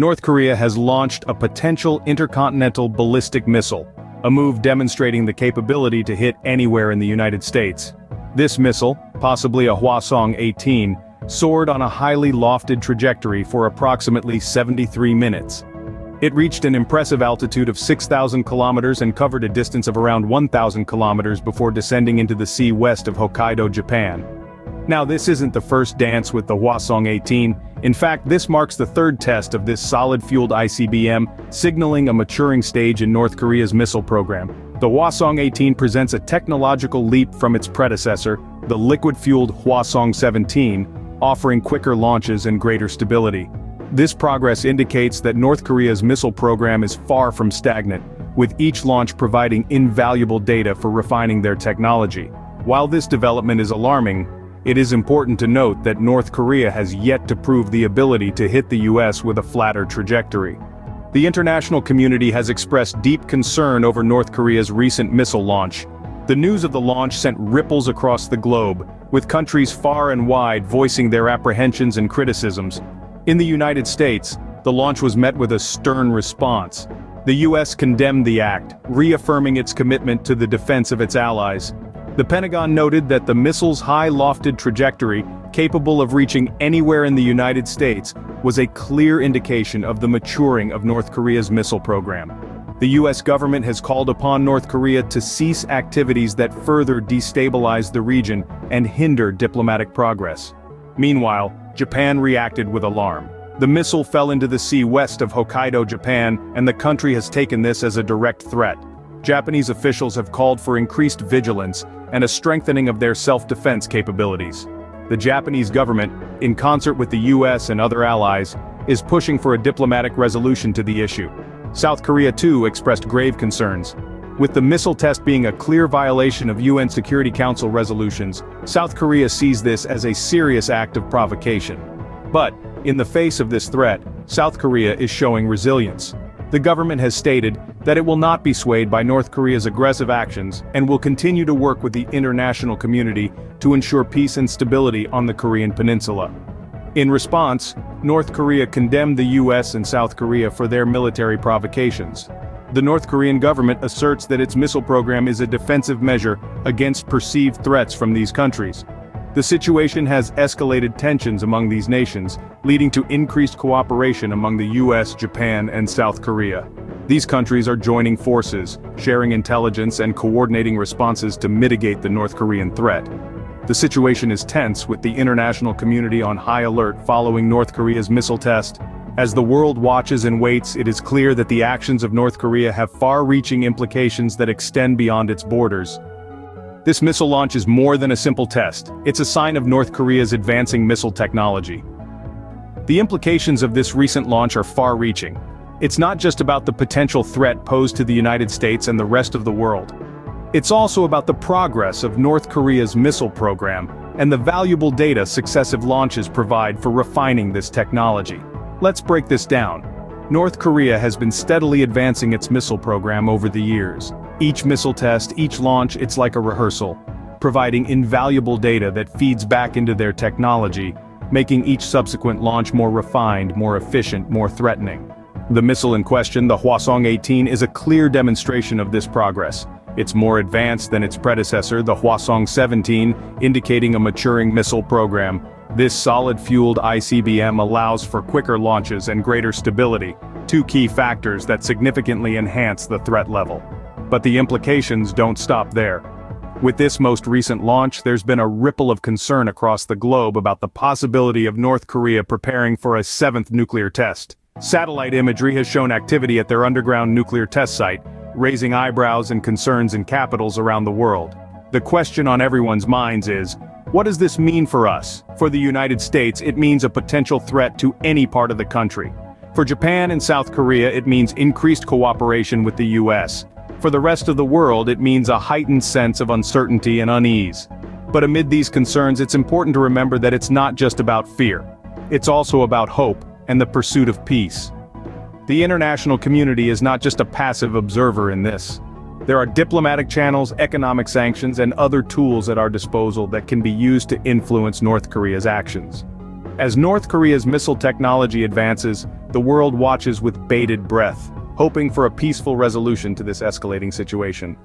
North Korea has launched a potential intercontinental ballistic missile, a move demonstrating the capability to hit anywhere in the United States. This missile, possibly a Hwasong-18, soared on a highly lofted trajectory for approximately 73 minutes. It reached an impressive altitude of 6,000 kilometers and covered a distance of around 1,000 kilometers before descending into the sea west of Hokkaido, Japan. Now, this isn't the first dance with the Hwasong-18. In fact, this marks the third test of this solid-fueled ICBM, signaling a maturing stage in North Korea's missile program. The Hwasong-18 presents a technological leap from its predecessor, the liquid-fueled Hwasong-17, offering quicker launches and greater stability. This progress indicates that North Korea's missile program is far from stagnant, with each launch providing invaluable data for refining their technology. While this development is alarming, it is important to note that North Korea has yet to prove the ability to hit the US with a flatter trajectory. The international community has expressed deep concern over North Korea's recent missile launch. The news of the launch sent ripples across the globe, with countries far and wide voicing their apprehensions and criticisms. In the United States, the launch was met with a stern response. The US condemned the act, reaffirming its commitment to the defense of its allies. The Pentagon noted that the missile's high-lofted trajectory, capable of reaching anywhere in the United States, was a clear indication of the maturing of North Korea's missile program. The US government has called upon North Korea to cease activities that further destabilize the region and hinder diplomatic progress. Meanwhile, Japan reacted with alarm. The missile fell into the sea west of Hokkaido, Japan, and the country has taken this as a direct threat. Japanese officials have called for increased vigilance and a strengthening of their self-defense capabilities. The Japanese government, in concert with the US and other allies, is pushing for a diplomatic resolution to the issue. South Korea too expressed grave concerns. With the missile test being a clear violation of UN Security Council resolutions, South Korea sees this as a serious act of provocation. But, in the face of this threat, South Korea is showing resilience. The government has stated that it will not be swayed by North Korea's aggressive actions and will continue to work with the international community to ensure peace and stability on the Korean peninsula. In response, North Korea condemned the US and South Korea for their military provocations. The North Korean government asserts that its missile program is a defensive measure against perceived threats from these countries. The situation has escalated tensions among these nations, leading to increased cooperation among the US, Japan, and South Korea. These countries are joining forces, sharing intelligence and coordinating responses to mitigate the North Korean threat. The situation is tense, with the international community on high alert following North Korea's missile test. As the world watches and waits, it is clear that the actions of North Korea have far-reaching implications that extend beyond its borders. This missile launch is more than a simple test. It's a sign of North Korea's advancing missile technology. The implications of this recent launch are far-reaching. It's not just about the potential threat posed to the United States and the rest of the world. It's also about the progress of North Korea's missile program and the valuable data successive launches provide for refining this technology. Let's break this down. North Korea has been steadily advancing its missile program over the years. Each missile test, each launch, it's like a rehearsal, providing invaluable data that feeds back into their technology, making each subsequent launch more refined, more efficient, more threatening. The missile in question, the Hwasong-18, is a clear demonstration of this progress. It's more advanced than its predecessor, the Hwasong-17, indicating a maturing missile program. This solid-fueled ICBM allows for quicker launches and greater stability, two key factors that significantly enhance the threat level. But the implications don't stop there. With this most recent launch, there's been a ripple of concern across the globe about the possibility of North Korea preparing for a seventh nuclear test. Satellite imagery has shown activity at their underground nuclear test site, raising eyebrows and concerns in capitals around the world. The question on everyone's minds is, what does this mean for us? For the United States, it means a potential threat to any part of the country. For Japan and South Korea, it means increased cooperation with the US. For the rest of the world, it means a heightened sense of uncertainty and unease. But amid these concerns, it's important to remember that it's not just about fear. It's also about hope and the pursuit of peace. The international community is not just a passive observer in this. There are diplomatic channels, economic sanctions, and other tools at our disposal that can be used to influence North Korea's actions. As North Korea's missile technology advances, the world watches with bated breath, hoping for a peaceful resolution to this escalating situation.